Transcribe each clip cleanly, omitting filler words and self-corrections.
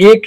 1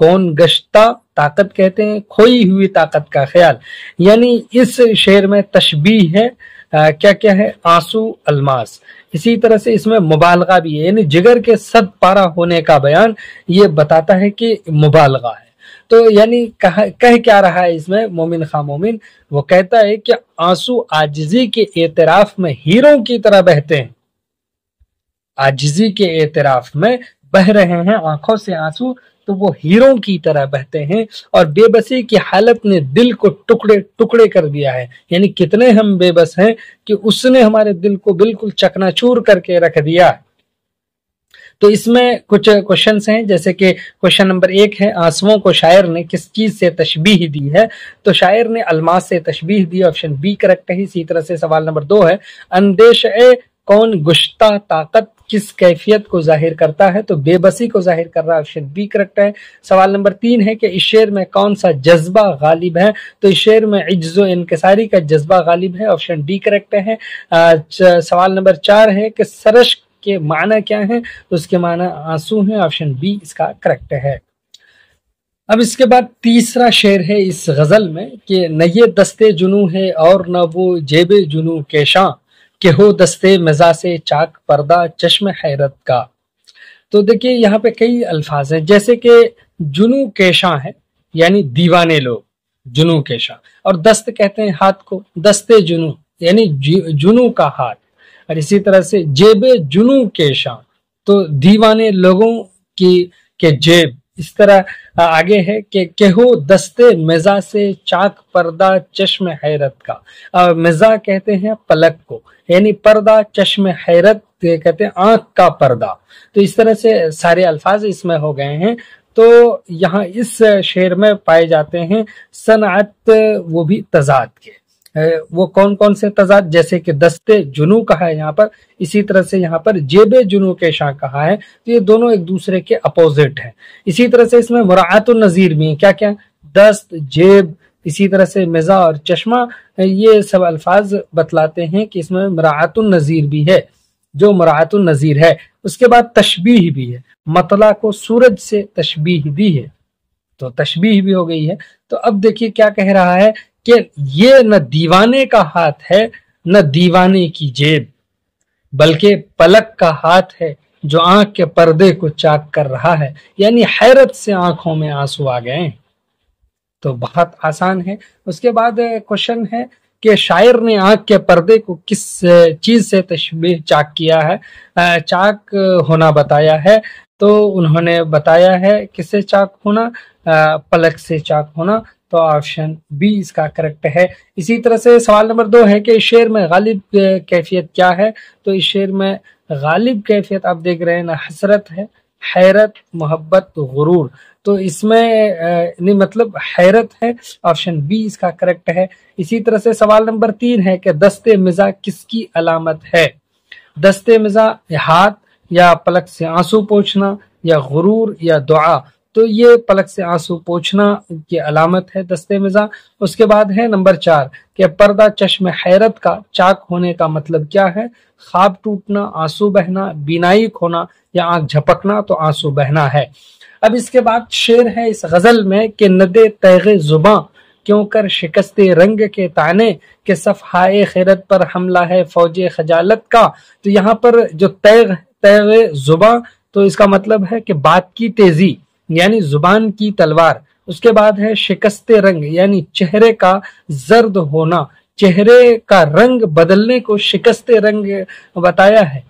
کون گشتہ طاقت کہتے ہیں کھوئی ہوئی طاقت کا خیال، یعنی اس شعر میں تشبیہ ہے کیا کیا ہے، آنسو الماس۔ اسی طرح سے اس میں مبالغہ بھی ہے، یعنی جگر کے 100 پارہ ہونے کا بیان یہ بتاتا ہے کہ مبالغہ ہے۔ تو یعنی کہہ کیا رہا ہے اس میں مومن خواہ مومن، وہ کہتا ہے کہ آنسو عاجزی کے اعتراف میں ہیروں کی طرح بہتے ہیں، عاجزی کے اعتراف میں بہ رہے ہیں آنکھوں سے آنسو تو وہ ہیروں کی طرح بہتے ہیں، اور بے بسی کی حالت نے دل کو ٹکڑے ٹکڑے کر دیا ہے، یعنی کتنے ہم بے بس ہیں کہ اس نے ہمارے دل کو بالکل چکنا چور کر کے رکھ دیا ہے۔ تو اس میں کچھ کوشچنز ہیں، جیسے کہ کوشچن نمبر 1 ہے آنسوؤں کو شاعر نے کس چیز سے تشبیہ دی ہے؟ تو شاعر نے الماس سے تشبیہ دی، آپشن بی کریکٹ ہے۔ اسی طرح سے سوال نمبر 2 ہے اندیش کون گشتہ طاقت کس کیفیت کو ظاہر کرتا ہے؟ تو بے بسی کو ظاہر کر رہا ہے، آپشن بی کریکٹ ہے۔ سوال نمبر 3 ہے کہ اس شعر میں کون سا جذبہ غالب ہے؟ تو اس شعر میں عجز و انکساری کا جذبہ غالب ہے، آپشن ڈی کریکٹ ہے۔ سوال نمبر 4 ہے کہ سرشک کے معنی کیا ہیں؟ تو اس کے معنی آنسو ہیں، آپشن بی اس کا کریکٹ ہے۔ اب اس کے بعد تیسرا شعر ہے اس غزل میں کہ نہ یہ دستے جنوں ہے اور نہ وہ جیب جنوں کے شاں، کہ ہو دستے مزاح سے چاک پردہ چشم حیرت کا۔ تو دیکھیے یہاں پہ کئی الفاظ ہیں، جیسے کہ جنوں کیشاں ہے یعنی دیوانے لوگ، جنوں کیشاں، اور دست کہتے ہیں ہاتھ کو، دستے جنوں یعنی جنوں کا ہاتھ، اور اسی طرح سے جیب جنوں کیشاں تو دیوانے لوگوں کی جیب۔ اس طرح آگے ہے کہ کہو دستے مزاح سے چاک پردہ چشم حیرت کا، مزاح کہتے ہیں پلک کو، یعنی پردہ چشم حیرت کہتے ہیں آنکھ کا پردہ۔ تو اس طرح سے سارے الفاظ اس میں ہو گئے ہیں۔ تو یہاں اس شعر میں پائے جاتے ہیں صنعت، وہ بھی تضاد کے، وہ کون کون سے تضاد؟ جیسے کہ دستے جنوں کہا ہے یہاں پر، اسی طرح سے یہاں پر جیب جنوں کے شاں کہا ہے، تو یہ دونوں ایک دوسرے کے اپوزٹ ہیں۔ اسی طرح سے اس میں مراعات النظیر بھی ہیں، کیا کیا؟ دست، جیب، اسی طرح سے مزاح اور چشمہ، یہ سب الفاظ بتلاتے ہیں کہ اس میں مراعات النظیر بھی ہے، جو مراعات النظیر ہے۔ اس کے بعد تشبیہ بھی ہے، مطلع کو سورج سے تشبیہ دی ہے، تو تشبیہ بھی ہو گئی ہے۔ تو اب دیکھیے کیا کہہ رہا ہے کہ یہ نہ دیوانے کا ہاتھ ہے نہ دیوانے کی جیب، بلکہ پلک کا ہاتھ ہے جو آنکھ کے پردے کو چاک کر رہا ہے، یعنی حیرت سے آنکھوں میں آنسو آ گئے ہیں۔ تو بہت آسان ہے۔ اس کے بعد کوشچن ہے کہ شاعر نے آنکھ کے پردے کو کس چیز سے تشبیہ چاک کیا ہے، چاک ہونا بتایا ہے؟ تو انہوں نے بتایا ہے کس سے چاک ہونا؟ پلک سے چاک ہونا، تو آپشن بی اس کا کریکٹ ہے۔ اسی طرح سے سوال نمبر 2 ہے کہ اس شعر میں غالب کیفیت کیا ہے؟ تو اس شعر میں غالب کیفیت آپ دیکھ رہے ہیں نا، حسرت ہے، حیرت، محبت، غرور، تو اس میں مطلب حیرت ہے، آپشن بی اس کا کریکٹ ہے۔ اسی طرح سے سوال نمبر 3 ہے کہ دستے مزاح کس کی علامت ہے؟ دستے مزاح ہاتھ، یا پلک سے آنسو پوچھنا، یا غرور، یا دعا، تو یہ پلک سے آنسو پوچھنا کی علامت ہے دستے مزاح۔ اس کے بعد ہے نمبر 4 کہ پردہ چشم حیرت کا چاک ہونے کا مطلب کیا ہے؟ خواب ٹوٹنا، آنسو بہنا، بینائی کھونا، یا آنکھ جھپکنا، تو آنسو بہنا ہے۔ اب اس کے بعد شعر ہے اس غزل میں کہ ندے تیغ زباں کیوں کر شکستے رنگ کے تانے، کہ صفحائے خیرت پر حملہ ہے فوج خجالت کا۔ تو یہاں پر جو تیغ زباں، تو اس کا مطلب ہے کہ بات کی تیزی، یعنی زبان کی تلوار۔ اس کے بعد ہے شکست رنگ، یعنی چہرے کا زرد ہونا، چہرے کا رنگ بدلنے کو شکست رنگ بتایا ہے۔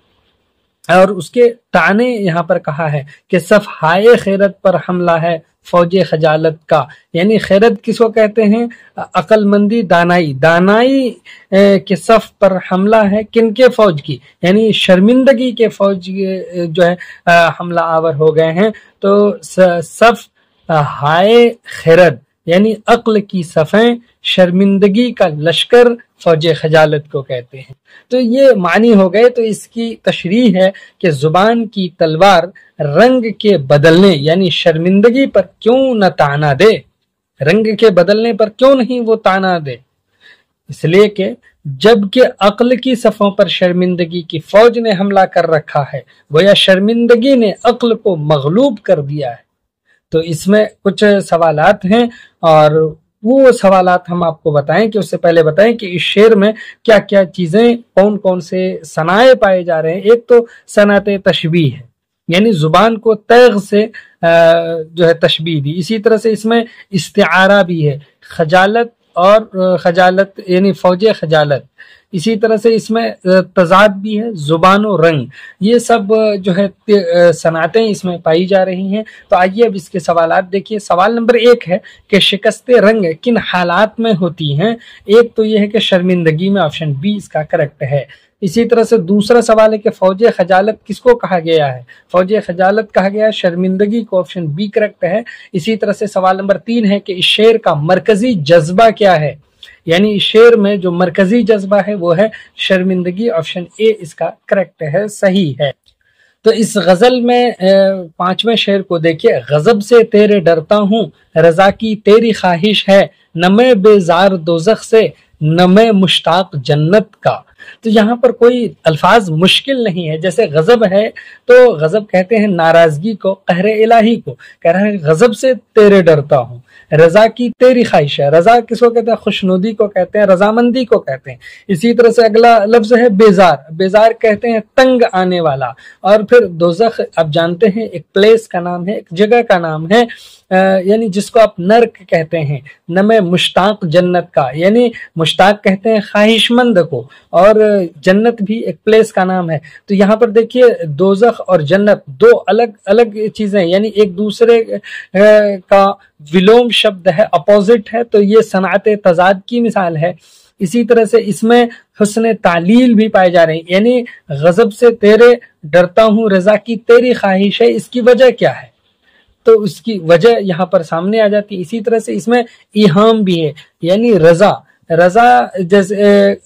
اور اس کے تانے یہاں پر کہا ہے کہ صفحائے خیرت پر حملہ ہے فوج خجالت کا، یعنی خیرت کس کو کہتے ہیں؟ عقل مندی، دانائی، دانائی کے صف پر حملہ ہے کن کے؟ فوج کی، یعنی شرمندگی کے فوج جو ہے حملہ آور ہو گئے ہیں۔ تو صف ہائے خیرت یعنی عقل کی صفیں، شرمندگی کا لشکر فوج خجالت کو کہتے ہیں۔ تو یہ معنی ہو گئے۔ تو اس کی تشریح ہے کہ زبان کی تلوار رنگ کے بدلنے یعنی شرمندگی پر کیوں نہ تانا دے، رنگ کے بدلنے پر کیوں نہیں وہ تانا دے، اس لیے کہ جب کہ عقل کی صفوں پر شرمندگی کی فوج نے حملہ کر رکھا ہے، گویا شرمندگی نے عقل کو مغلوب کر دیا ہے، تو اس میں کچھ سوالات ہیں اور وہ سوالات ہم آپ کو بتائیں کہ اس سے پہلے بتائیں کہ اس شعر میں کیا کیا چیزیں کون کون سے صنائع پائے جا رہے ہیں۔ ایک تو صنعت تشبیہ ہے، یعنی زبان کو تیغ سے جو ہے تشبیہ دی۔ اسی طرح سے اس میں استعارہ بھی ہے، خجالت اور خجالت یعنی فوج خجالت۔ اسی طرح سے اس میں تضاد بھی ہے، زبان و رنگ، یہ سب جو ہے صنعتیں اس میں پائی جا رہی ہیں۔ تو آئیے اب اس کے سوالات دیکھیے۔ سوال نمبر 1 ہے کہ شکست رنگ کن حالات میں ہوتی ہیں؟ ایک تو یہ ہے کہ شرمندگی میں، آپشن بی اس کا کریکٹ ہے۔ اسی طرح سے دوسرا سوال ہے کہ فوج خجالت کس کو کہا گیا ہے؟ فوج خجالت کہا گیا ہے شرمندگی کو، آپشن بی کریکٹ ہے۔ اسی طرح سے سوال نمبر 3 ہے کہ اس شعر کا مرکزی جذبہ کیا ہے؟ یعنی اس شعر میں جو مرکزی جذبہ ہے وہ ہے شرمندگی، آپشن اے اس کا کریکٹ ہے، صحیح ہے۔ تو اس غزل میں 5ویں شعر کو دیکھیے۔ غضب سے تیرے ڈرتا ہوں، رضا کی تیری خواہش ہے، نہ میں بیزار دوزخ سے، نہ میں مشتاق جنت کا۔ تو یہاں پر کوئی الفاظ مشکل نہیں ہے۔ جیسے غضب ہے تو غضب کہتے ہیں ناراضگی کو، قہر الہی کو، کہہ رہا ہے غضب سے تیرے ڈرتا ہوں، رضا کی تیری خواہش ہے۔ رضا کس کو کہتے ہیں؟ خوشنودی کو کہتے ہیں، رضامندی کو کہتے ہیں۔ اسی طرح سے اگلا لفظ ہے بیزار، بیزار کہتے ہیں تنگ آنے والا۔ اور پھر دوزخ آپ جانتے ہیں ایک پلیس کا نام ہے، ایک جگہ کا نام ہے، یعنی جس کو آپ نرک کہتے ہیں۔ نہ میں مشتاق جنت کا، یعنی مشتاق کہتے ہیں خواہش مند کو، اور جنت بھی ایک پلیس کا نام ہے۔ تو یہاں پر دیکھیے دوزخ اور جنت دو الگ الگ چیزیں، یعنی ایک دوسرے کا ولوم شبد ہے، اپوزٹ ہے، تو یہ صنعت تضاد کی مثال ہے۔ اسی طرح سے اس میں حسن تعلیل بھی پائے جا رہے ہیں، یعنی غضب سے تیرے ڈرتا ہوں، رضا کی تیری خواہش ہے، اس کی وجہ کیا ہے؟ تو اس کی وجہ یہاں پر سامنے آ جاتی ہے۔ اسی طرح سے اس میں ایہام بھی ہے، یعنی رضا، رضا جیسے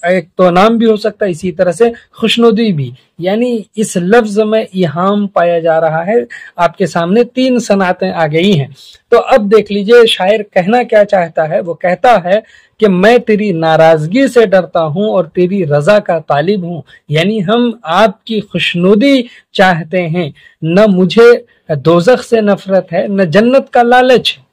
ایک تو نام بھی ہو سکتا ہے، اسی طرح سے خوشنودی بھی، یعنی اس لفظ میں ایہام پایا جا رہا ہے۔ آپ کے سامنے 3 صنعتیں آ گئی ہیں۔ تو اب دیکھ لیجئے شاعر کہنا کیا چاہتا ہے۔ وہ کہتا ہے کہ میں تیری ناراضگی سے ڈرتا ہوں اور تیری رضا کا طالب ہوں، یعنی ہم آپ کی خوشنودی چاہتے ہیں، نہ مجھے دوزخ سے نفرت ہے، نہ جنت کا لالچ ہے۔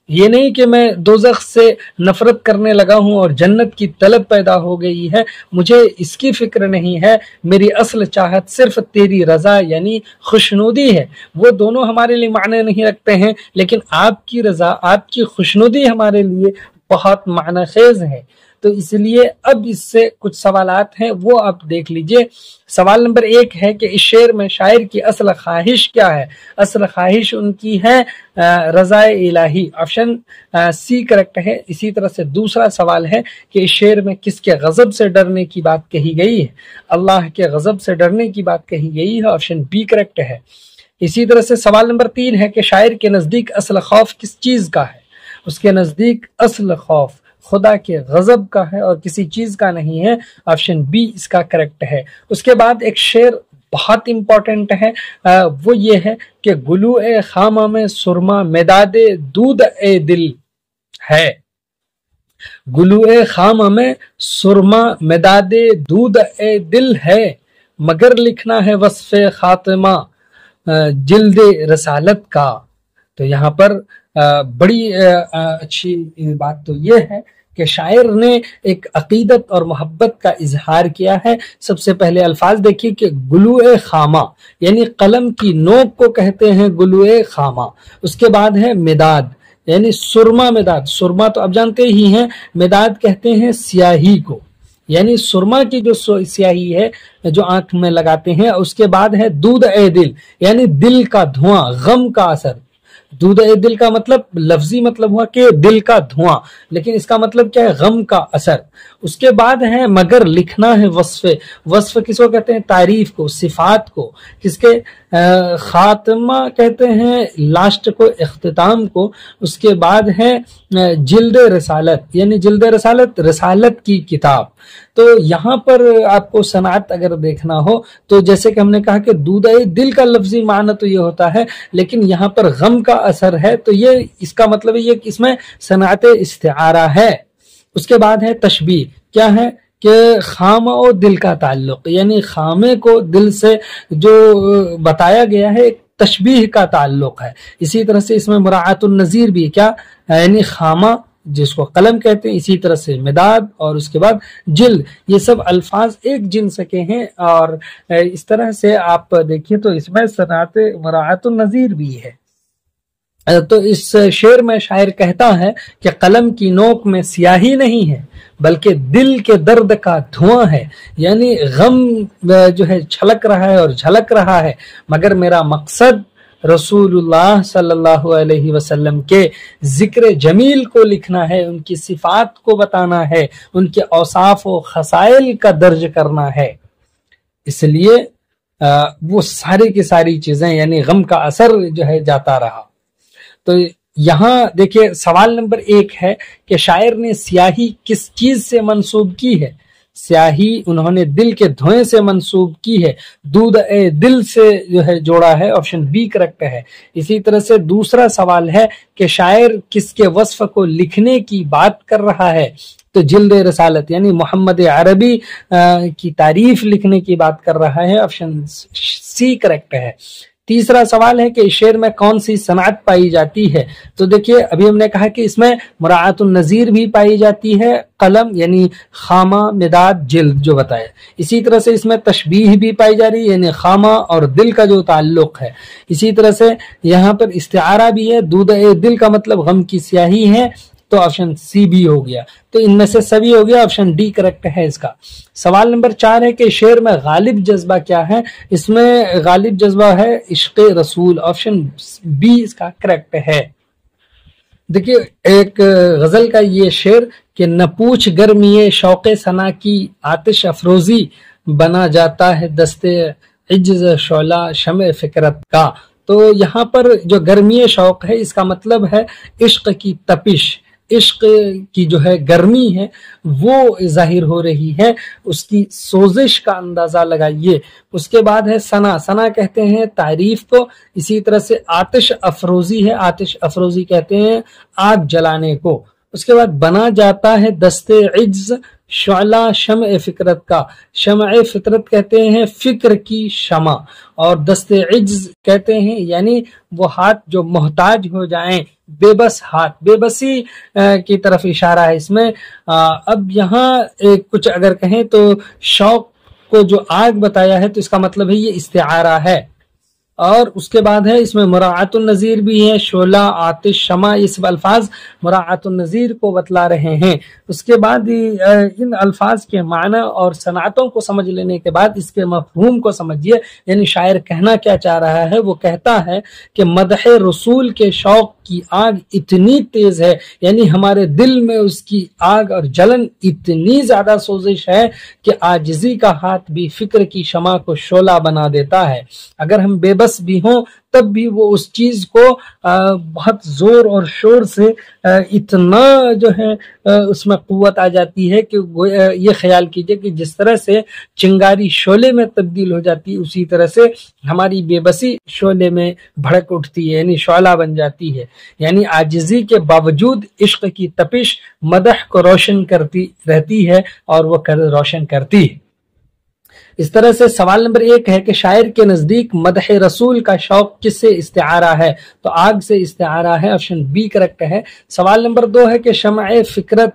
یہ نہیں کہ میں دوزخ سے نفرت کرنے لگا ہوں اور جنت کی طلب پیدا ہو گئی ہے، مجھے اس کی فکر نہیں ہے، میری اصل چاہت صرف تیری رضا یعنی خوشنودی ہے۔ وہ دونوں ہمارے لیے معنی نہیں رکھتے ہیں، لیکن آپ کی رضا، آپ کی خوشنودی ہمارے لیے بہت معنی خیز ہے۔ تو اس لیے اب اس سے کچھ سوالات ہیں، وہ آپ دیکھ لیجئے۔ سوال نمبر 1 ہے کہ اس شعر میں شاعر کی اصل خواہش کیا ہے؟ اصل خواہش ان کی ہے رضا الہی، آپشن سی کریکٹ ہے۔ اسی طرح سے دوسرا سوال ہے کہ اس شعر میں کس کے غضب سے ڈرنے کی بات کہی گئی ہے؟ اللہ کے غضب سے ڈرنے کی بات کہی گئی ہے، آپشن بی کریکٹ ہے۔ اسی طرح سے سوال نمبر 3 ہے کہ شاعر کے نزدیک اصل خوف کس چیز کا ہے؟ اس کے نزدیک اصل خوف خدا کے غضب کا ہے اور کسی چیز کا نہیں ہے، آپشن بی اس کا کریکٹ ہے۔ اس کے بعد ایک شعر بہت امپورٹنٹ ہے، وہ یہ ہے کہ گلو اے خامہ میں سرما مداد دودھ اے دل ہے، گلو اے خامہ میں سرما مداد دودھ اے دل ہے، مگر لکھنا ہے وصف خاتمہ جلد رسالت کا۔ تو یہاں پر بڑی اچھی بات تو یہ ہے کہ شاعر نے ایک عقیدت اور محبت کا اظہار کیا ہے۔ سب سے پہلے الفاظ دیکھیے کہ گلو خامہ یعنی قلم کی نوک کو کہتے ہیں گلو خامہ۔ اس کے بعد ہے مداد یعنی سرما مداد، سرما تو آپ جانتے ہی ہیں، مداد کہتے ہیں سیاہی کو، یعنی سرما کی جو سیاہی ہے جو آنکھ میں لگاتے ہیں۔ اس کے بعد ہے دودھ اے دل یعنی دل کا دھواں، غم کا اثر۔ دودھ اے دل کا مطلب لفظی مطلب ہوا کہ دل کا دھواں، لیکن اس کا مطلب کیا ہے؟ غم کا اثر۔ اس کے بعد ہے مگر لکھنا ہے وصف، وصف کس کو کہتے ہیں؟ تعریف کو، صفات کو۔ کس کے؟ خاتمہ کہتے ہیں لاسٹ کو، اختتام کو۔ اس کے بعد ہے جلد رسالت یعنی جلد رسالت، رسالت کی کتاب۔ تو یہاں پر آپ کو صنعت اگر دیکھنا ہو تو جیسے کہ ہم نے کہا کہ دودھ دل کا لفظی معنی تو یہ ہوتا ہے، لیکن یہاں پر غم کا اثر ہے، تو یہ اس کا مطلب یہ کہ اس میں صنعت استعارہ ہے۔ اس کے بعد ہے تشبیہ، کیا ہے کہ خامہ اور دل کا تعلق، یعنی خامے کو دل سے جو بتایا گیا ہے ایک تشبیہ کا تعلق ہے. اسی طرح سے اس میں مراعات النظیر بھی کیا یعنی خامہ جس کو قلم کہتے ہیں، اسی طرح سے مداد اور اس کے بعد جلد، یہ سب الفاظ ایک جنس کے ہیں. اور اس طرح سے آپ دیکھیے تو اس میں صنعت مراعات النظیر بھی ہے. تو اس شعر میں شاعر کہتا ہے کہ قلم کی نوک میں سیاہی نہیں ہے بلکہ دل کے درد کا دھواں ہے، یعنی غم جو ہے چھلک رہا ہے اور جھلک رہا ہے، مگر میرا مقصد رسول اللہ صلی اللہ علیہ وسلم کے ذکر جمیل کو لکھنا ہے، ان کی صفات کو بتانا ہے، ان کے اوصاف و خصائل کا درج کرنا ہے. اس لیے وہ ساری کی ساری چیزیں یعنی غم کا اثر جو ہے جاتا رہا. تو یہاں دیکھیے سوال نمبر 1 ہے کہ شاعر نے سیاہی کس چیز سے منسوب کی ہے؟ سیاہی انہوں نے دل کے دھوئیں سے منسوب کی ہے، دودھ دل سے جو ہے جوڑا ہے، آپشن بی کریکٹ ہے. اسی طرح سے دوسرا سوال ہے کہ شاعر کس کے وصف کو لکھنے کی بات کر رہا ہے؟ تو جلد رسالت یعنی محمد عربی کی تعریف لکھنے کی بات کر رہا ہے، آپشن سی کریکٹ ہے. تیسرا سوال ہے کہ اس شعر میں کون سی صنعت پائی جاتی ہے؟ تو دیکھیے ابھی ہم نے کہا کہ اس میں مراعات النظیر بھی پائی جاتی ہے، قلم یعنی خامہ، مداد، جلد جو بتایا. اسی طرح سے اس میں تشبیہ بھی پائی جا رہی ہے یعنی خامہ اور دل کا جو تعلق ہے. اسی طرح سے یہاں پر استعارہ بھی ہے، دودھ دل کا مطلب غم کی سیاہی ہے، تو آپشن سی بھی ہو گیا. تو ان میں سے سبھی ہو گیا، آپشن ڈی کریکٹ ہے اس کا. سوال نمبر 4 ہے کہ شعر میں غالب جذبہ کیا ہے؟ اس میں غالب جذبہ ہے عشق رسول، آپشن بی اس کا کریکٹ ہے. دیکھیے ایک غزل کا یہ شعر کہ نہ پوچھ گرمی شوق ثنا کی آتش افروزی، بنا جاتا ہے دست عجز شعلہ شمع فکرت کا. تو یہاں پر جو گرمی شوق ہے اس کا مطلب ہے عشق کی تپش، عشق کی جو ہے گرمی ہے وہ ظاہر ہو رہی ہے، اس کی سوزش کا اندازہ لگائیے. اس کے بعد ہے ثنا، ثنا کہتے ہیں تعریف کو. اسی طرح سے آتش افروزی ہے، آتش افروزی کہتے ہیں آگ جلانے کو. اس کے بعد بنا جاتا ہے دست عجز شعلہ شمع فطرت کا، شمع فطرت کہتے ہیں فکر کی شمع، اور دست عجز کہتے ہیں یعنی وہ ہاتھ جو محتاج ہو جائیں، بے بس ہاتھ، بے بسی کی طرف اشارہ ہے اس میں. اب یہاں کچھ اگر کہیں تو شوق کو جو آگ بتایا ہے تو اس کا مطلب ہے یہ استعارہ ہے. اور اس کے بعد ہے اس میں مراعات النظیر بھی ہے، شعلہ، آتش، شمع، یہ سب الفاظ مراعات النظیر کو بتلا رہے ہیں. اس کے بعد ان الفاظ کے معنی اور صنعتوں کو سمجھ لینے کے بعد اس کے مفہوم کو سمجھیے، یعنی شاعر کہنا کیا چاہ رہا ہے. وہ کہتا ہے کہ مدح رسول کے شوق کی آگ اتنی تیز ہے، یعنی ہمارے دل میں اس کی آگ اور جلن اتنی زیادہ سوزش ہے کہ عاجزی کا ہاتھ بھی فکر کی شمع کو شعلہ بنا دیتا ہے. اگر ہم بے بس بھی ہوں تب بھی وہ اس چیز کو بہت زور اور شور سے اتنا جو ہے اس میں قوت آ جاتی ہے کہ یہ خیال کیجئے کہ جس طرح سے چنگاری شعلے میں تبدیل ہو جاتی ہے اسی طرح سے ہماری بے بسی شعلے میں بھڑک اٹھتی ہے، یعنی شعلہ بن جاتی ہے. یعنی عاجزی کے باوجود عشق کی تپش مدح کو روشن کرتی رہتی ہے اور وہ روشن کرتی ہے. اس طرح سے سوال نمبر 1 ہے کہ شاعر کے نزدیک مدح رسول کا شوق کس سے استعارہ ہے؟ تو آگ سے استعارہ ہے، آپشن بی کریکٹ ہے. سوال نمبر 2 ہے کہ شمع فکرت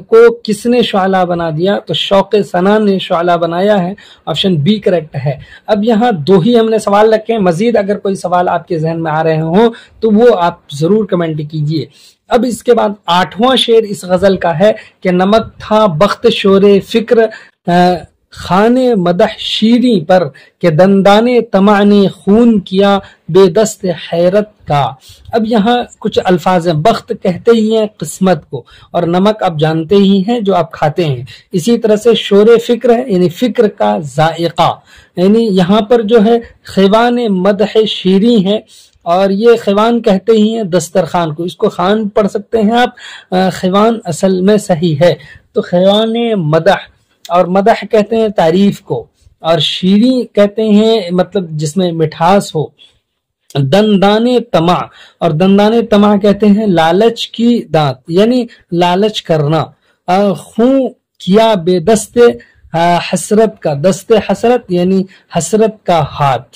کو کس نے شعلہ بنا دیا؟ تو شوق ثنا نے شعلہ بنایا ہے، آپشن بی کریکٹ ہے. اب یہاں 2 ہی ہم نے سوال رکھے ہیں، مزید اگر کوئی سوال آپ کے ذہن میں آ رہے ہوں تو وہ آپ ضرور کمنٹ کیجئے. اب اس کے بعد 8واں شعر اس غزل کا ہے کہ نمک تھا بخت شور فکر خانے مدح شیریں پر، کہ دندان طمع نے خون کیا بے دست حیرت کا. اب یہاں کچھ الفاظ ہیں، بخت کہتے ہی ہیں قسمت کو، اور نمک آپ جانتے ہی ہیں جو آپ کھاتے ہیں. اسی طرح سے شور فکر ہے یعنی فکر کا ذائقہ، یعنی یہاں پر جو ہے خوان مدح شیریں ہے، اور یہ خوان کہتے ہی ہیں دسترخوان کو. اس کو خان پڑھ سکتے ہیں آپ، خوان اصل میں صحیح ہے. تو خوان مدح، اور مدح کہتے ہیں تعریف کو، اور شیریں کہتے ہیں مطلب جس میں مٹھاس ہو. دندان طمع، اور دندان طمع کہتے ہیں لالچ کی دانت، یعنی لالچ کرنا. خون کیا بے دست حسرت کا، دست حسرت یعنی حسرت کا ہاتھ.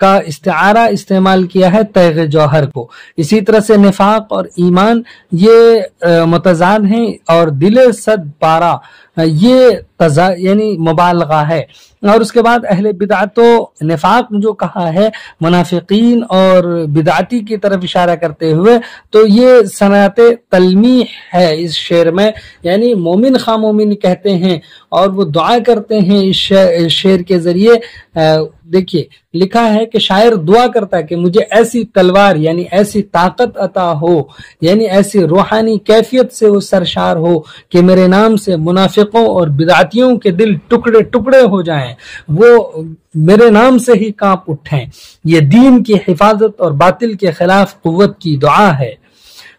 کا استعارہ استعمال کیا ہے تیغ جوہر کو۔ اسی طرح سے نفاق اور ایمان یہ متضاد ہیں، اور دل صد پارہ یہ یعنی مبالغہ ہے۔ اور اس کے بعد اہل بدعت و نفاق جو کہا ہے منافقین اور بدعتی کی طرف اشارہ کرتے ہوئے، تو یہ صنعت تلمیح ہے اس شعر میں، یعنی مومن خواہ مومن کہتے ہیں اور وہ دعا کرتے ہیں اس شعر کے ذریعے۔ دیکھیے لکھا ہے کہ شاعر دعا کرتا ہے کہ مجھے ایسی تلوار یعنی ایسی طاقت عطا ہو، یعنی ایسی روحانی کیفیت سے وہ سرشار ہو کہ میرے نام سے منافقوں اور بدعتیوں کے دل ٹکڑے ٹکڑے ہو جائیں، وہ میرے نام سے ہی کانپ اٹھیں۔ یہ دین کی حفاظت اور باطل کے خلاف قوت کی دعا ہے۔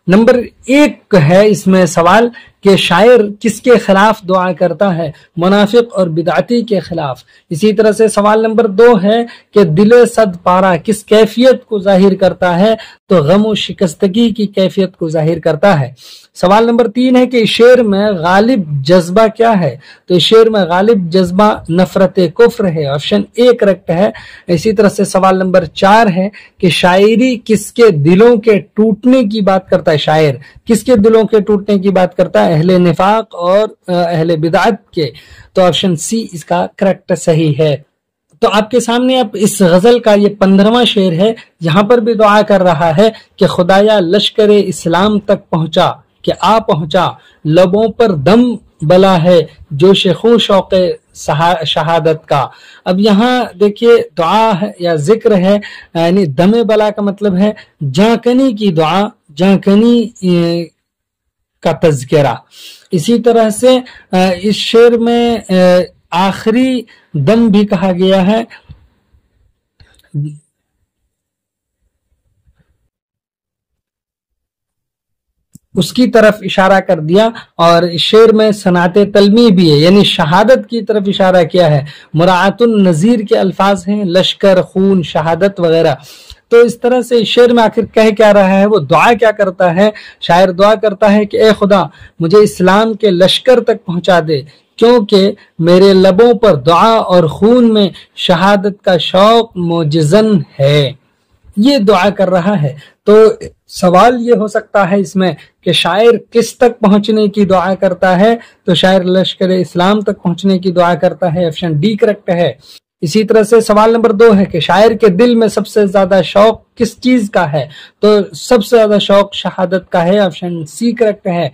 نمبر 1 ہے اس میں سوال کہ شاعر کس کے خلاف دعا کرتا ہے؟ منافق اور بدعتی کے خلاف۔ اسی طرح سے سوال نمبر 2 ہے کہ دل صد پارہ کس کیفیت کو ظاہر کرتا ہے؟ تو غم و شکستگی کی کیفیت کو ظاہر کرتا ہے۔ سوال نمبر 3 ہے کہ شعر میں غالب جذبہ کیا ہے؟ تو شعر میں غالب جذبہ نفرت کفر ہے، آپشن A کریکٹ ہے۔ اسی طرح سے سوال نمبر 4 ہے کہ شاعری کس کے دلوں کے ٹوٹنے کی بات کرتا ہے؟ شاعر کس کے دلوں کے ٹوٹنے کی بات کرتا ہے؟ اہل نفاق اور اہل بدعت کے۔ تو آپشن C اس کا کریکٹ صحیح ہے۔ تو آپ کے سامنے اب اس غزل کا یہ 15واں شعر ہے، یہاں پر بھی دعا کر رہا ہے کہ خدایا لشکر اسلام تک پہنچا، کہ آ پہنچا لبوں پر دم بلا ہے جوش خوں شوق شہادت کا۔ اب یہاں دیکھیے دعا ہے یا ذکر ہے، یعنی دم بلا کا مطلب ہے جانکنی کی دعا، جانکنی کا تذکرہ۔ اسی طرح سے اس شعر میں آخری دم بھی کہا گیا ہے، اس کی طرف اشارہ کر دیا، اور شعر میں صنعت تلمیح بھی ہے، یعنی شہادت کی طرف اشارہ کیا ہے۔ مراعات النظیر کے الفاظ ہیں، لشکر، خون، شہادت وغیرہ۔ تو اس طرح سے شعر میں آخر کہہ کیا رہا ہے، وہ دعا کیا کرتا ہے؟ شاعر دعا کرتا ہے کہ اے خدا مجھے اسلام کے لشکر تک پہنچا دے، کیونکہ میرے لبوں پر دعا اور خون میں شہادت کا شوق موجزن ہے۔ یہ دعا کر رہا ہے۔ تو سوال یہ ہو سکتا ہے اس میں کہ شاعر کس تک پہنچنے کی دعا کرتا ہے؟ تو شاعر لشکر اسلام تک پہنچنے کی دعا کرتا ہے، آپشن ڈی کریکٹ ہے۔ اسی طرح سے سوال نمبر 2 ہے کہ شاعر کے دل میں سب سے زیادہ شوق کس چیز کا ہے؟ تو سب سے زیادہ شوق شہادت کا ہے، آپشن سی کریکٹ ہے۔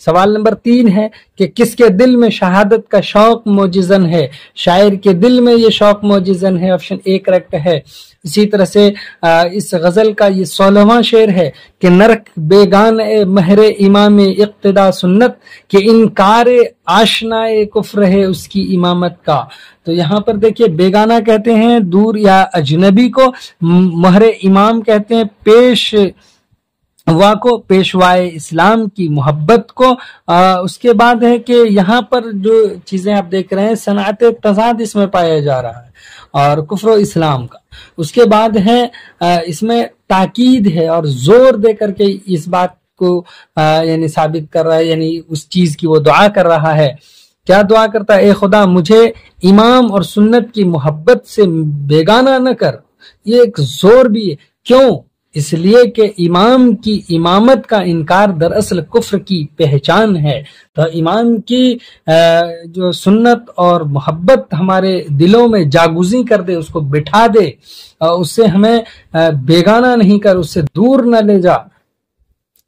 سوال نمبر 3 ہے کہ کس کے دل میں شہادت کا شوق موجزن ہے؟ شاعر کے دل میں یہ شوق موجزن ہے، آپشن اے کریکٹ ہے۔ اسی طرح سے اس غزل کا یہ 16واں شعر ہے کہ نرک بیگان مہر امام اقتدا سنت، کہ انکار آشنا کفر ہے اس کی امامت کا۔ تو یہاں پر دیکھیے بیگانہ کہتے ہیں دور یا اجنبی کو، مہر امام کہتے ہیں پیشوا کو، پیشوائے اسلام کی محبت کو۔ اس کے بعد ہے کہ یہاں پر جو چیزیں آپ دیکھ رہے ہیں صنعت تضاد اس میں پایا جا رہا ہے اور کفر و اسلام کا۔ اس کے بعد ہے اس میں تاکید ہے اور زور دے کر کے اس بات کو یعنی ثابت کر رہا ہے، یعنی اس چیز کی وہ دعا کر رہا ہے۔ کیا دعا کرتا ہے؟ اے خدا مجھے امام اور سنت کی محبت سے بیگانہ نہ کر۔ یہ ایک زور بھی ہے، کیوں؟ اس لیے کہ امام کی امامت کا انکار دراصل کفر کی پہچان ہے۔ تو امام کی جو سنت اور محبت ہمارے دلوں میں جاگزی کر دے، اس کو بٹھا دے، اس سے ہمیں بیگانہ نہیں کر، اس سے دور نہ لے جا،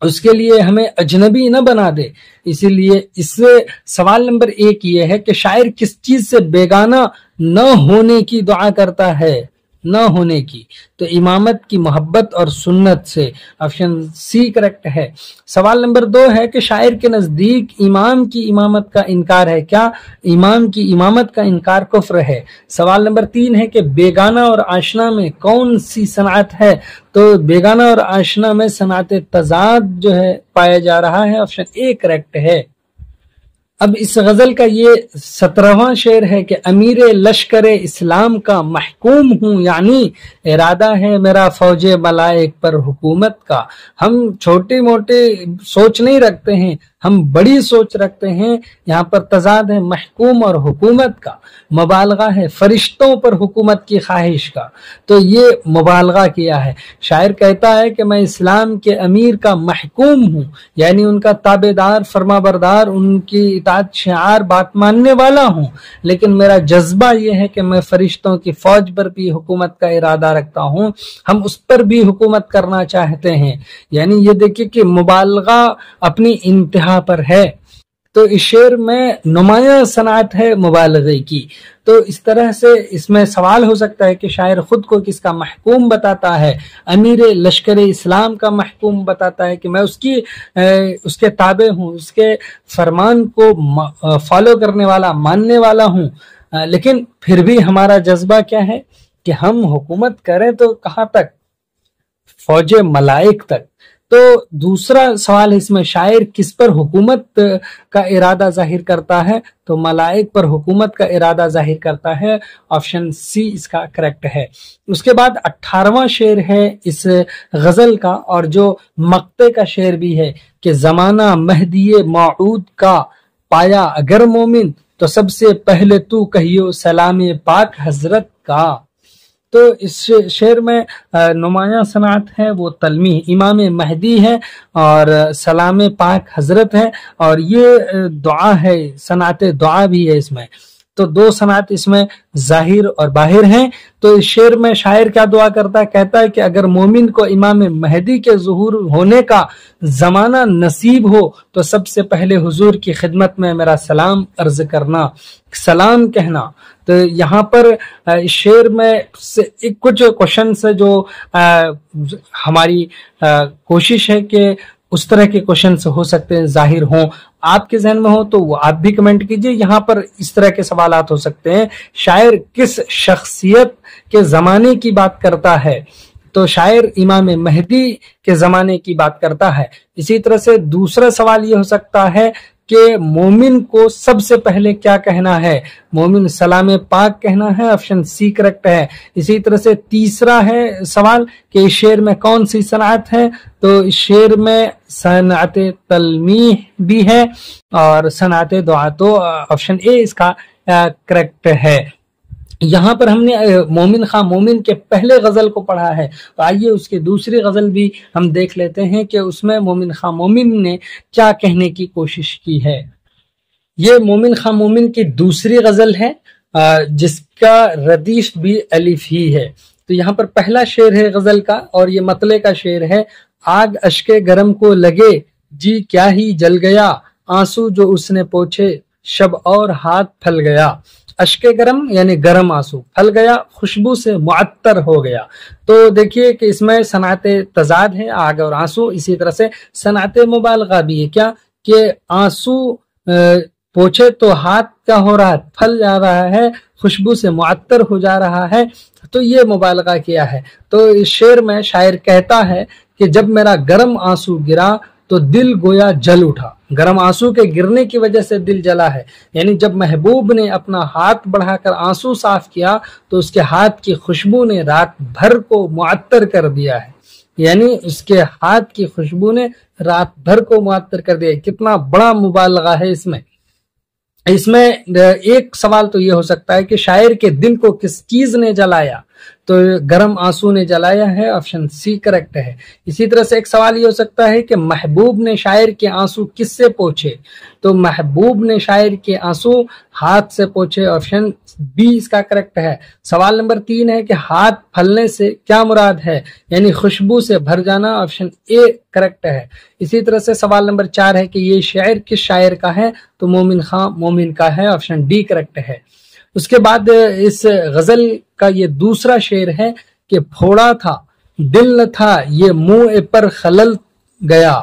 اس کے لیے ہمیں اجنبی نہ بنا دے۔ اسی لیے اس سے سوال نمبر 1 یہ ہے کہ شاعر کس چیز سے بیگانہ نہ ہونے کی دعا کرتا ہے؟ نہ ہونے کی، تو امامت کی محبت اور سنت سے، آپشن سی کریکٹ ہے۔ سوال نمبر 2 ہے کہ شاعر کے نزدیک امام کی امامت کا انکار ہے، کیا امام کی امامت کا انکار کفر ہے؟ سوال نمبر 3 ہے کہ بیگانہ اور آشنا میں کون سی صنعت ہے؟ تو بیگانہ اور آشنا میں صنعت تضاد جو ہے پایا جا رہا ہے، آپشن اے کریکٹ ہے۔ اب اس غزل کا یہ 17واں شعر ہے کہ امیر لشکر اسلام کا محکوم ہوں، یعنی ارادہ ہے میرا فوج ملائک پر حکومت کا۔ ہم چھوٹے موٹے سوچ نہیں رکھتے ہیں، ہم بڑی سوچ رکھتے ہیں، یہاں پر تضاد ہے محکوم اور حکومت کا، مبالغہ ہے فرشتوں پر حکومت کی خواہش کا، تو یہ مبالغہ کیا ہے۔ شاعر کہتا ہے کہ میں اسلام کے امیر کا محکوم ہوں، یعنی ان کا تابع دار، فرما بردار، ان کی اطاعت شعار بات ماننے والا ہوں، لیکن میرا جذبہ یہ ہے کہ میں فرشتوں کی فوج پر بھی حکومت کا ارادہ رکھتا ہوں، ہم اس پر بھی حکومت کرنا چاہتے ہیں۔ یعنی یہ دیکھیے کہ مبالغہ اپنی انتہا پر ہے۔ تو اس شعر میں نمایاں صنعت ہے مبالغے کی۔ تو اس طرح سے اس میں سوال ہو سکتا ہے کہ شاعر خود کو کس کا محکوم بتاتا ہے؟ امیر لشکر اسلام کا محکوم بتاتا ہے کہ میں اس کے تابع ہوں، اس کے فرمان کو فالو کرنے والا، ماننے والا ہوں، لیکن پھر بھی ہمارا جذبہ کیا ہے کہ ہم حکومت کریں تو کہاں تک؟ فوج ملائک تک۔ تو دوسرا سوال اس میں شاعر کس پر حکومت کا ارادہ ظاہر کرتا ہے؟ تو ملائک پر حکومت کا ارادہ ظاہر کرتا ہے، آپشن سی اس کا کریکٹ ہے۔ اس کے بعد 18واں شعر ہے اس غزل کا، اور جو مقطع کا شعر بھی ہے کہ زمانہ مہدی موعود کا پایا اگر مومن، تو سب سے پہلے تو کہیو سلام پاک حضرت کا۔ تو اس شعر میں نمایاں صنعت ہے، وہ تلمیح امام مہدی ہے اور سلام پاک حضرت ہے، اور یہ دعا ہے، صنعت دعا بھی ہے اس میں۔ تو دو صنعت اس میں ظاہر اور باہر ہیں۔ تو اس شعر میں شاعر کیا دعا کرتا ہے؟ کہتا ہے کہ اگر مومن کو امام مہدی کے ظہور ہونے کا زمانہ نصیب ہو تو سب سے پہلے حضور کی خدمت میں میرا سلام عرض کرنا، سلام کہنا۔ تو یہاں پر شعر میں کچھ کوشچنس جو ہماری کوشش ہے کہ اس طرح کے کوشچنس ہو سکتے ہیں ظاہر ہوں، آپ کے ذہن میں ہو تو وہ آپ بھی کمنٹ کیجئے۔ یہاں پر اس طرح کے سوالات ہو سکتے ہیں، شاعر کس شخصیت کے زمانے کی بات کرتا ہے؟ تو شاعر امام مہدی کے زمانے کی بات کرتا ہے۔ اسی طرح سے دوسرا سوال یہ ہو سکتا ہے کہ مومن کو سب سے پہلے کیا کہنا ہے؟ مومن سلام پاک کہنا ہے، آپشن سی کریکٹ ہے۔ اسی طرح سے تیسرا ہے سوال کہ اس شعر میں کون سی صنعت ہے؟ تو اس شعر میں صنعت تلمیح بھی ہے اور صنعت دعا، تو آپشن اے اس کا کریکٹ ہے۔ یہاں پر ہم نے مومن خواہ مومن کے پہلے غزل کو پڑھا ہے، تو آئیے اس کے دوسری غزل بھی ہم دیکھ لیتے ہیں کہ اس میں مومن خواہ مومن نے کیا کہنے کی کوشش کی ہے۔ یہ مومن خواہ مومن کی دوسری غزل ہے جس کا ردیف بھی الف ہی ہے۔ تو یہاں پر پہلا شعر ہے غزل کا، اور یہ مطلع کا شعر ہے۔ آگ اشک گرم کو لگے جی کیا ہی جل گیا، آنسو جو اس نے پوچھے شب اور ہاتھ پھل گیا۔ اشک گرم یعنی گرم آنسو، پھل گیا خوشبو سے معطر ہو گیا۔ تو دیکھیے کہ اس میں صنعت تضاد ہے، آگ اور آنسو۔ اسی طرح سے صنعت مبالغہ بھی ہے، کیا کہ آنسو پوچھے تو ہاتھ کیا ہو رہا ہے؟ پھل جا رہا ہے، خوشبو سے معطر ہو جا رہا ہے، تو یہ مبالغہ کیا ہے۔ تو اس شعر میں شاعر کہتا ہے کہ جب میرا گرم آنسو گرا تو دل گویا جل اٹھا۔ گرم آنسو کے گرنے کی وجہ سے دل جلا ہے، یعنی جب محبوب نے اپنا ہاتھ بڑھا کر آنسو صاف کیا تو اس کے ہاتھ کی خوشبو نے رات بھر کو معطر کر دیا ہے، یعنی اس کے ہاتھ کی خوشبو نے رات بھر کو معطر کر دیا ہے۔ کتنا بڑا مبالغہ ہے اس میں۔ ایک سوال تو یہ ہو سکتا ہے کہ شاعر کے دل کو کس چیز نے جلایا؟ تو گرم آنسو نے جلایا ہے، آپشن سی کریکٹ ہے۔ اسی طرح سے ایک سوال یہ ہو سکتا ہے کہ محبوب نے شاعر کے آنسو کس سے پوچھے؟ تو محبوب نے شاعر کے آنسو ہاتھ سے پوچھے، آپشن بی اس کا کریکٹ ہے۔ سوال نمبر 3 ہے کہ ہاتھ پھلنے سے کیا مراد ہے؟ یعنی خوشبو سے بھر جانا، آپشن اے کریکٹ ہے۔ اسی طرح سے سوال نمبر 4 ہے کہ یہ شعر کس شاعر کا ہے؟ تو مومن خواہ مومن کا ہے، آپشن ڈی کریکٹ ہے۔ اس کے بعد اس غزل کا یہ دوسرا شعر ہے کہ پھوڑا تھا دل نہ تھا یہ منہ پر خلل گیا،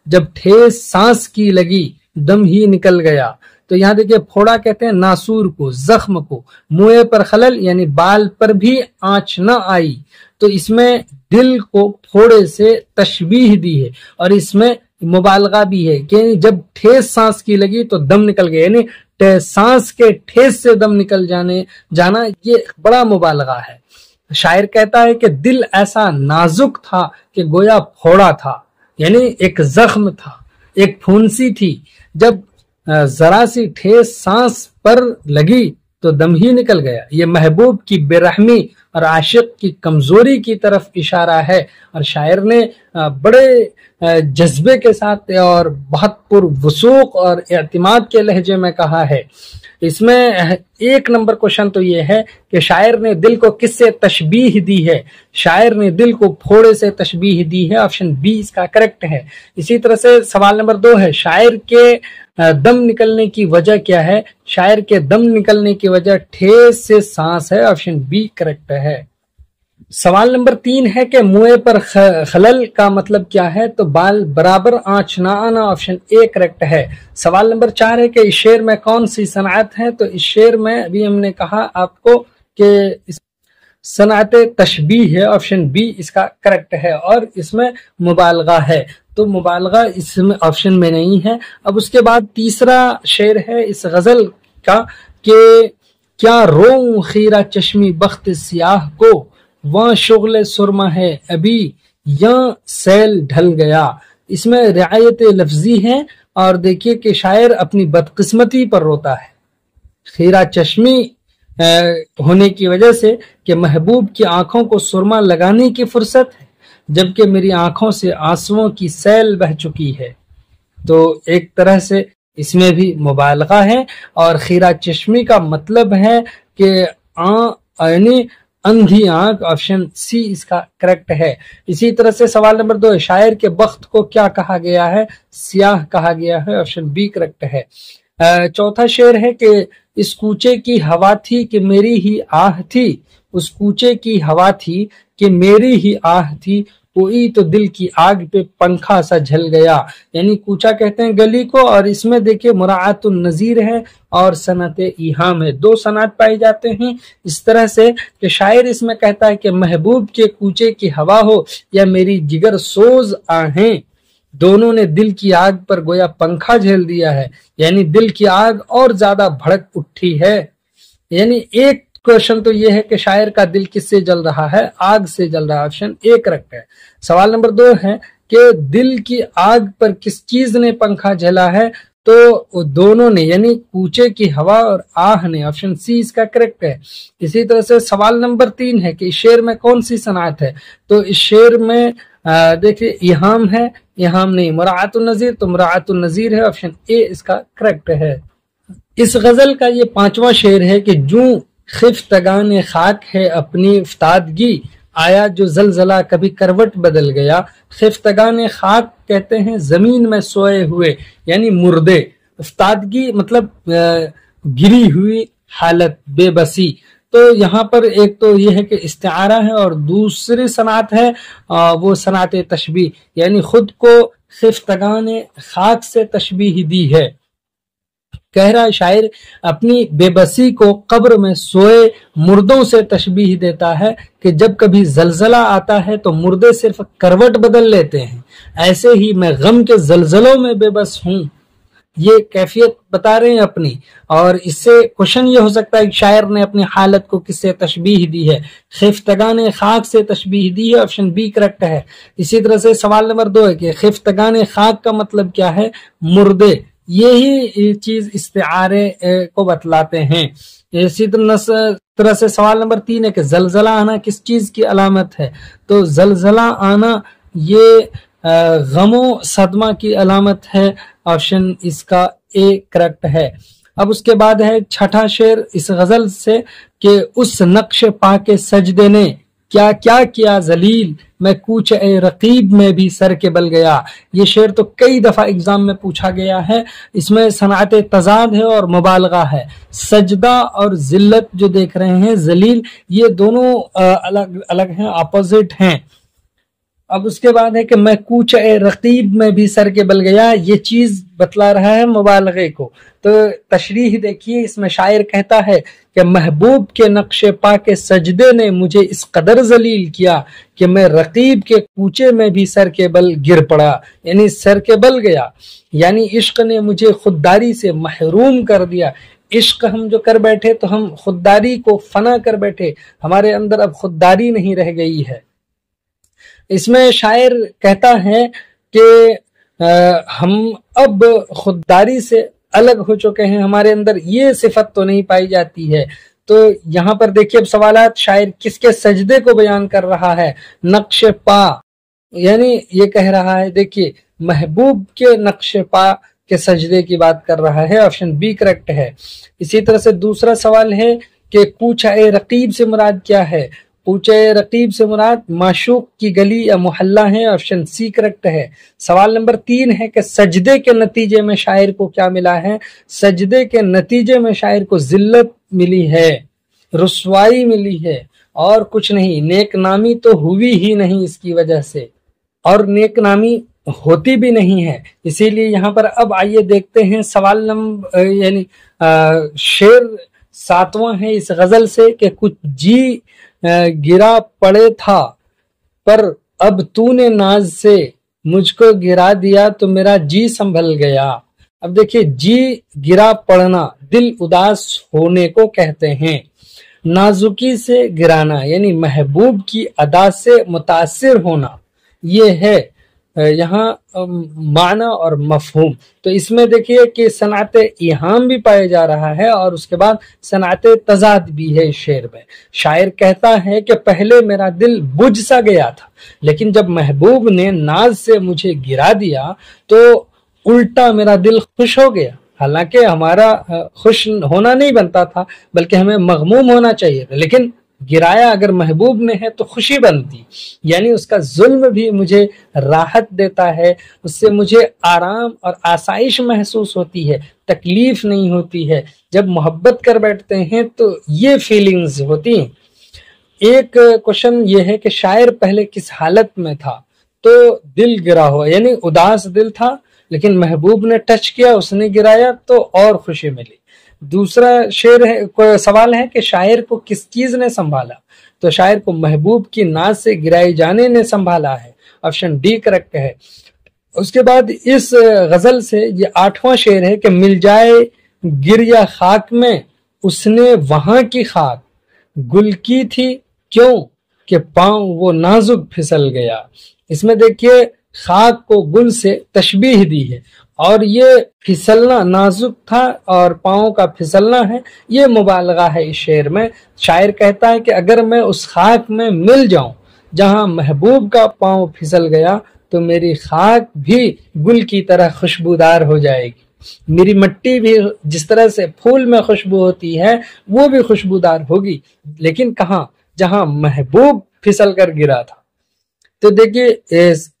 جب ٹھیس سانس کی لگی دم ہی نکل گیا۔ تو یہاں دیکھیں پھوڑا کہتے ہیں ناسور کو، زخم کو، منہ پر خلل یعنی بال پر بھی آنچ نہ آئی۔ تو اس میں دل کو پھوڑے سے تشبیہ دی ہے، اور اس میں مبالغہ بھی ہے کہ جب ٹھیس سانس کی لگی تو دم نکل گیا، یعنی سانس کے ٹھیس سے دم نکل جانا یہ بڑا مبالغہ ہے۔ شاعر کہتا ہے کہ دل ایسا نازک تھا کہ گویا پھوڑا تھا، یعنی ایک زخم تھا، ایک پھونسی تھی، جب ذرا سی ٹھیس سانس پر لگی تو دم ہی نکل گیا۔ یہ محبوب کی بے رحمی اور عاشق کی کمزوری کی طرف اشارہ ہے، اور شاعر نے بڑے جذبے کے ساتھ اور بہت پر وثوق اور اعتماد کے لہجے میں کہا ہے۔ اس میں ایک نمبر کوشچن تو یہ ہے کہ شاعر نے دل کو کس سے تشبیہ دی ہے؟ شاعر نے دل کو پھوڑے سے تشبیہ دی ہے، آپشن بی اس کا کریکٹ ہے۔ اسی طرح سے سوال نمبر 2 ہے، شاعر کے دم نکلنے کی وجہ کیا ہے؟ شاعر کے دم نکلنے کی وجہ ٹھیس سے سانس ہے، آپشن بی کریکٹ ہے۔ سوال نمبر 3 ہے کہ منہ پر خلل کا مطلب کیا ہے؟ تو بال برابر آنچ نہ آنا، آپشن اے کریکٹ ہے۔ سوال نمبر 4 ہے کہ اس شعر میں کون سی صنعت ہے؟ تو اس شعر میں ابھی ہم نے کہا آپ کو کہ صنعت تشبیہ ہے، آپشن بی اس کا کریکٹ ہے، اور اس میں مبالغہ ہے، تو مبالغہ اس میں آپشن میں نہیں ہے۔ اب اس کے بعد تیسرا شعر ہے اس غزل کا کہ کیا روؤں خیرہ چشمی بخت سیاہ کو، وہاں شغل سرما ہے ابھی یا سیل ڈھل گیا۔ اس میں رعایت لفظی ہے، اور دیکھیے کہ شاعر اپنی بدقسمتی پر روتا ہے، خیرہ چشمی ہونے کی وجہ سے کہ محبوب کی آنکھوں کو سرما لگانے کی فرصت ہے، جبکہ میری آنکھوں سے آنسوؤں کی سیل بہہ چکی ہے۔ تو ایک طرح سے اس میں بھی مبالغہ ہے، اور خیرہ چشمی کا مطلب ہے کہ یعنی اندھی آنکھ، آپشن سی اس کا کریکٹ ہے۔ اسی طرح سے سوال نمبر 2 شاعر کے بخت کو کیا کہا گیا ہے؟ سیاہ کہا گیا ہے، آپشن بی کریکٹ ہے۔ چوتھا شعر ہے کہ اس کوچے کی ہوا تھی کہ میری ہی آہ تھی، اس کوچے کی ہوا تھی کہ میری ہی آہ تھی، کوئی تو دل کی آگ پہ پنکھا سا جھل گیا۔ یعنی کوچا کہتے ہیں گلی کو، اور اس میں دیکھیں مراعات النظیر ہے اور صنعت ایہام ہے، 2 صنعت پائی جاتے ہیں۔ اس طرح سے کہ شاعر اس میں کہتا ہے کہ محبوب کے کوچے کی ہوا ہو یا میری جگر سوز آہیں، دونوں نے دل کی آگ پر گویا پنکھا جھیل دیا ہے، یعنی دل کی آگ اور زیادہ بھڑک اٹھی ہے۔ یعنی ایک کوشچن تو یہ ہے کہ شاعر کا دل کس سے جل رہا ہے؟ آگ سے جل رہا ہے، آپشن اے کریکٹ ہے۔ سوال نمبر 2 ہے کہ دل کی آگ پر کس چیز نے پنکھا جھیلا ہے؟ تو دونوں نے، یعنی کوچے کی ہوا اور آہ نے، آپشن سی اس کا کریکٹ ہے۔ اسی طرح سے سوال نمبر 3 ہے کہ اس شعر میں کون سی صنعت ہے؟ تو اس شعر میں دیکھیں ایہام ہے، ایہام نہیں، مراعات النظیر، تو مراعات النظیر ہے، آپشن اے اس کا کریکٹ ہے۔ اس غزل کا یہ 5واں شعر ہے کہ جوں خفتگان خاک ہے اپنی افتادگی، آیا جو زلزلہ کبھی کروٹ بدل گیا۔ خفتگان خاک کہتے ہیں زمین میں سوئے ہوئے، یعنی مردے، افتادگی مطلب گری ہوئی حالت، بے بسی۔ تو یہاں پر ایک تو یہ ہے کہ استعارہ ہے، اور دوسری صنعت ہے وہ صنعت تشبیہ، یعنی خود کو خفتگان خاک سے تشبیہ دی ہے۔ کہہ رہا شاعر اپنی بے بسی کو قبر میں سوئے مردوں سے تشبیہ دیتا ہے کہ جب کبھی زلزلہ آتا ہے تو مردے صرف کروٹ بدل لیتے ہیں، ایسے ہی میں غم کے زلزلوں میں بے بس ہوں۔ یہ کیفیت بتا رہے ہیں اپنی، اور اس سے کوشچن یہ ہو سکتا ہے کہ شاعر نے اپنی حالت کو کس سے تشبیہ دی ہے؟ خفتگان خاک سے تشبیہ دی ہے، آپشن بی کریکٹ ہے۔ اسی طرح سے سوال نمبر 2 ہے کہ خفتگان خاک کا مطلب کیا ہے؟ مردے، یہی چیز استعارے کو بتلاتے ہیں۔ اسی طرح سے سوال نمبر 3 ہے کہ زلزلہ آنا کس چیز کی علامت ہے؟ تو زلزلہ آنا یہ غم و صدمہ کی علامت ہے، آپشن اس کا اے کریکٹ ہے۔ اب اس کے بعد ہے 6واں شعر اس غزل سے کہ اس نقش پا کے سجدے نے کیا کیا کیا ذلیل، میں کوچ اے رقیب میں بھی سر کے بل گیا۔ یہ شعر تو کئی دفعہ ایگزام میں پوچھا گیا ہے، اس میں صنعت تضاد ہے اور مبالغہ ہے۔ سجدہ اور ذلت جو دیکھ رہے ہیں، ذلیل، یہ دونوں الگ الگ ہیں، اپوزٹ ہیں۔ اب اس کے بعد ہے کہ میں کوچ اے رقیب میں بھی سر کے بل گیا، یہ چیز بتلا رہا ہے مبالغے کو۔ تو تشریح دیکھیے، اس میں شاعر کہتا ہے کہ محبوب کے نقش پا کے سجدے نے مجھے اس قدر ذلیل کیا کہ میں رقیب کے کوچے میں بھی سر کے بل گر پڑا، یعنی سر کے بل گیا، یعنی عشق نے مجھے خودداری سے محروم کر دیا۔ عشق ہم جو کر بیٹھے تو ہم خودداری کو فنا کر بیٹھے، ہمارے اندر اب خودداری نہیں رہ گئی ہے۔ اس میں شاعر کہتا ہے کہ ہم اب خودداری سے الگ ہو چکے ہیں، ہمارے اندر یہ صفت تو نہیں پائی جاتی ہے۔ تو یہاں پر دیکھیے اب سوالات، شاعر کس کے سجدے کو بیان کر رہا ہے؟ نقش پا، یعنی یہ کہہ رہا ہے، دیکھیے محبوب کے نقش پا کے سجدے کی بات کر رہا ہے، آپشن بی کریکٹ ہے۔ اسی طرح سے دوسرا سوال ہے کہ کوچہ رقیب سے مراد کیا ہے؟ کوچہ رقیب سے مراد معشوق کی گلی یا محلہ ہے، آپشن سی کریکٹ ہے۔ سوال نمبر 3 ہے کہ سجدے کے نتیجے میں شاعر کو کیا ملا ہے؟ سجدے کے نتیجے میں شاعر کو ذلت ملی ہے، رسوائی ملی ہے، اور کچھ نہیں، نیک نامی تو ہوئی ہی نہیں اس کی وجہ سے، اور نیک نامی ہوتی بھی نہیں ہے۔ اسی لیے یہاں پر اب آئیے دیکھتے ہیں سوال نمبر یعنی شعر 7واں ہے اس غزل سے کہ کچھ جی گرا پڑے تھا پر اب تو نے ناز سے مجھ کو گرا دیا تو میرا جی سنبھل گیا۔ اب دیکھیے جی گرا پڑنا دل اداس ہونے کو کہتے ہیں، نازکی سے گرانا یعنی محبوب کی ادا سے متاثر ہونا، یہ ہے یہاں معنی اور مفہوم۔ تو اس میں دیکھیے کہ صنعت ایہام بھی پایا جا رہا ہے اور اس کے بعد صنعت تضاد بھی ہے اس شعر میں۔ شاعر کہتا ہے کہ پہلے میرا دل بجھ سا گیا تھا، لیکن جب محبوب نے ناز سے مجھے گرا دیا تو الٹا میرا دل خوش ہو گیا۔ حالانکہ ہمارا خوش ہونا نہیں بنتا تھا بلکہ ہمیں مغموم ہونا چاہیے تھا، لیکن گرایا اگر محبوب نے ہے تو خوشی بنتی، یعنی اس کا ظلم بھی مجھے راحت دیتا ہے، اس سے مجھے آرام اور آسائش محسوس ہوتی ہے، تکلیف نہیں ہوتی ہے۔ جب محبت کر بیٹھتے ہیں تو یہ فیلنگز ہوتی ہیں۔ ایک کوشچن یہ ہے کہ شاعر پہلے کس حالت میں تھا؟ تو دل گرا ہوا، یعنی اداس دل تھا، لیکن محبوب نے ٹچ کیا، اس نے گرایا تو اور خوشی ملی۔ دوسرا سوال ہے کہ شاعر کو کس چیز نے سنبھالا؟ تو شاعر کو محبوب کی ناز سے گرائے جانے نے سنبھالا ہے، آپشن ڈی کریکٹ ہے۔ اس کے بعد اس غزل سے یہ 8واں شعر ہے کہ مل جائے گریا خاک میں اس نے وہاں کی خاک گل کی تھی کیوں کہ پاؤں وہ نازک پھسل گیا۔ اس میں دیکھیے خاک کو گل سے تشبیہ دی ہے، اور یہ پھسلنا نازک تھا اور پاؤں کا پھسلنا ہے، یہ مبالغہ ہے اس شعر میں۔ شاعر کہتا ہے کہ اگر میں اس خاک میں مل جاؤں جہاں محبوب کا پاؤں پھسل گیا تو میری خاک بھی گل کی طرح خوشبودار ہو جائے گی، میری مٹی بھی جس طرح سے پھول میں خوشبو ہوتی ہے وہ بھی خوشبودار ہوگی، لیکن کہاں؟ جہاں محبوب پھسل کر گرا تھا۔ تو دیکھیے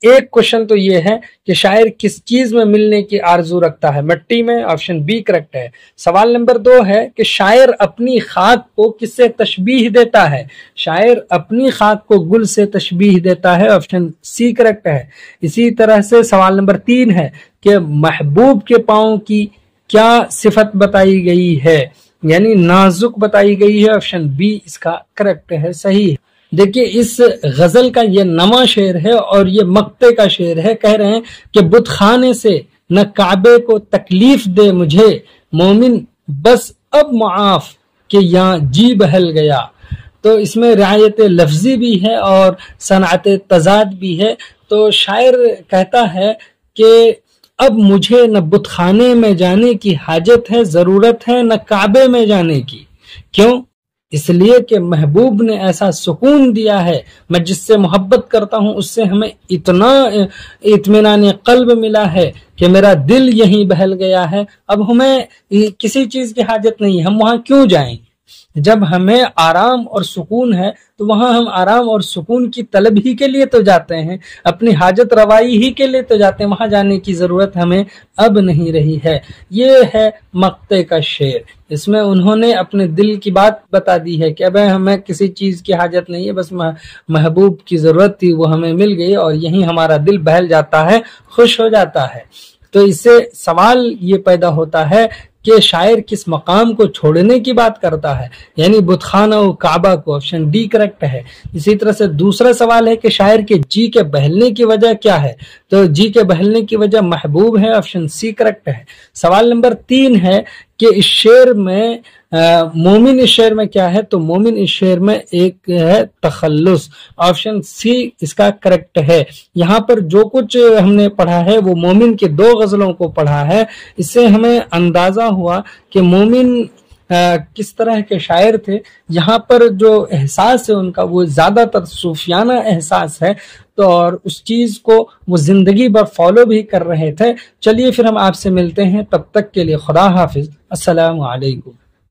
ایک کوشچن تو یہ ہے کہ شاعر کس چیز میں ملنے کی آرزو رکھتا ہے؟ مٹی میں، آپشن بی کریکٹ ہے۔ سوال نمبر 2 ہے کہ شاعر اپنی خاک کو کس سے تشبیہ دیتا ہے؟ شاعر اپنی خاک کو گل سے تشبیہ دیتا ہے، آپشن سی کریکٹ ہے۔ اسی طرح سے سوال نمبر 3 ہے کہ محبوب کے پاؤں کی کیا صفت بتائی گئی ہے؟ یعنی نازک بتائی گئی ہے، آپشن بی اس کا کریکٹ ہے، صحیح ہے۔ دیکھیے اس غزل کا یہ نواں شعر ہے اور یہ مقطع کا شعر ہے۔ کہہ رہے ہیں کہ بت خانے سے نہ کعبے کو تکلیف دے مجھے مومن بس اب معاف کہ یہاں جی بہل گیا۔ تو اس میں رعایت لفظی بھی ہے اور صنعت تضاد بھی ہے۔ تو شاعر کہتا ہے کہ اب مجھے نہ بت خانے میں جانے کی حاجت ہے، ضرورت ہے، نہ کعبے میں جانے کی۔ کیوں؟ اس لیے کہ محبوب نے ایسا سکون دیا ہے، میں جس سے محبت کرتا ہوں اس سے ہمیں اتنا اطمینان قلب ملا ہے کہ میرا دل یہیں بہل گیا ہے، اب ہمیں کسی چیز کی حاجت نہیں، ہم وہاں کیوں جائیں؟ جب ہمیں آرام اور سکون ہے تو وہاں ہم آرام اور سکون کی طلب ہی کے لیے تو جاتے ہیں، اپنی حاجت روائی ہی کے لیے تو جاتے ہیں، وہاں جانے کی ضرورت ہمیں اب نہیں رہی ہے۔ یہ ہے مقطع کا شعر، اس میں انہوں نے اپنے دل کی بات بتا دی ہے کہ اب ہمیں کسی چیز کی حاجت نہیں ہے، بس محبوب کی ضرورت تھی، وہ ہمیں مل گئی اور یہیں ہمارا دل بہل جاتا ہے، خوش ہو جاتا ہے۔ تو اس سے سوال یہ پیدا ہوتا ہے کہ شاعر کس مقام کو چھوڑنے کی بات کرتا ہے؟ یعنی بت خانہ و کعبہ کو، آپشن ڈی کریکٹ ہے۔ اسی طرح سے دوسرا سوال ہے کہ شاعر کے جی کے بہلنے کی وجہ کیا ہے؟ تو جی کے بہلنے کی وجہ محبوب ہے، آپشن سی کریکٹ ہے۔ سوال نمبر 3 ہے کہ اس شعر میں مومن اس شعر میں کیا ہے، تو مومن اس شعر میں ایک ہے تخلص، آپشن سی اس کا کریکٹ ہے۔ یہاں پر جو کچھ ہم نے پڑھا ہے وہ مومن کے 2 غزلوں کو پڑھا ہے، اس سے ہمیں اندازہ ہوا کہ مومن کس طرح کے شاعر تھے۔ یہاں پر جو احساس ہے ان کا وہ زیادہ تر صوفیانہ احساس ہے، تو اور اس چیز کو وہ زندگی بھر فالو بھی کر رہے تھے۔ چلیے پھر ہم آپ سے ملتے ہیں، تب تک کے لیے خدا حافظ، السلام علیکم۔